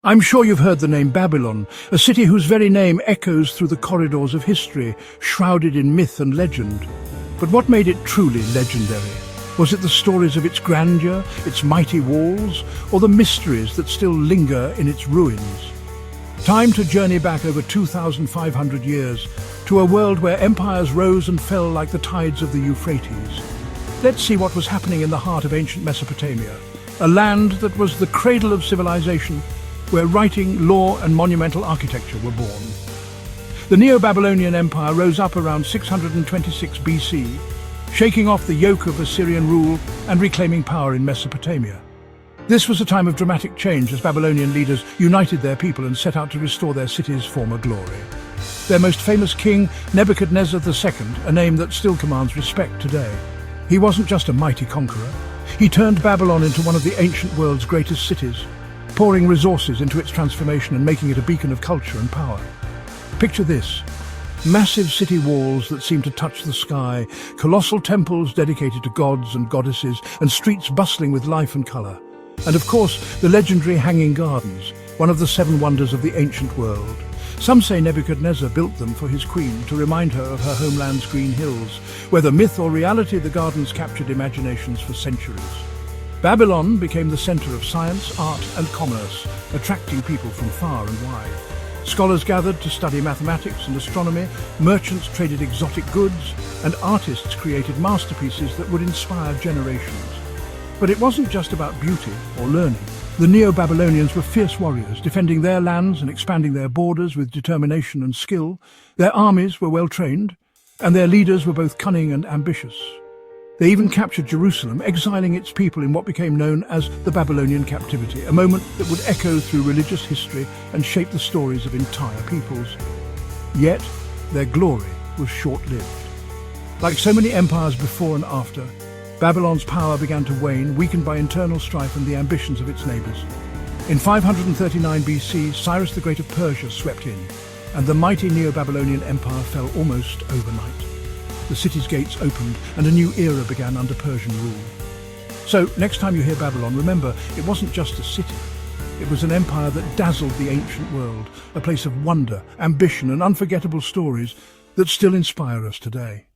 I'm sure you've heard the name Babylon, a city whose very name echoes through the corridors of history, shrouded in myth and legend. But what made it truly legendary? Was it the stories of its grandeur, its mighty walls, or the mysteries that still linger in its ruins? Time to journey back over 2,500 years to a world where empires rose and fell like the tides of the Euphrates. Let's see what was happening in the heart of ancient Mesopotamia, a land that was the cradle of civilization, where writing, law and monumental architecture were born. The Neo-Babylonian Empire rose up around 626 BC, shaking off the yoke of Assyrian rule and reclaiming power in Mesopotamia. This was a time of dramatic change as Babylonian leaders united their people and set out to restore their city's former glory. Their most famous king, Nebuchadnezzar II, a name that still commands respect today. He wasn't just a mighty conqueror. He turned Babylon into one of the ancient world's greatest cities, pouring resources into its transformation and making it a beacon of culture and power. Picture this: massive city walls that seem to touch the sky, colossal temples dedicated to gods and goddesses, and streets bustling with life and colour. And of course, the legendary Hanging Gardens, one of the seven wonders of the ancient world. Some say Nebuchadnezzar built them for his queen to remind her of her homeland's green hills. Whether myth or reality, the gardens captured imaginations for centuries. Babylon became the centre of science, art and commerce, attracting people from far and wide. Scholars gathered to study mathematics and astronomy, merchants traded exotic goods, and artists created masterpieces that would inspire generations. But it wasn't just about beauty or learning. The Neo-Babylonians were fierce warriors, defending their lands and expanding their borders with determination and skill. Their armies were well trained, and their leaders were both cunning and ambitious. They even captured Jerusalem, exiling its people in what became known as the Babylonian captivity, a moment that would echo through religious history and shape the stories of entire peoples. Yet, their glory was short-lived. Like so many empires before and after, Babylon's power began to wane, weakened by internal strife and the ambitions of its neighbours. In 539 BC, Cyrus the Great of Persia swept in, and the mighty Neo-Babylonian Empire fell almost overnight. The city's gates opened and a new era began under Persian rule. So, next time you hear Babylon, remember, it wasn't just a city. It was an empire that dazzled the ancient world, a place of wonder, ambition and unforgettable stories that still inspire us today.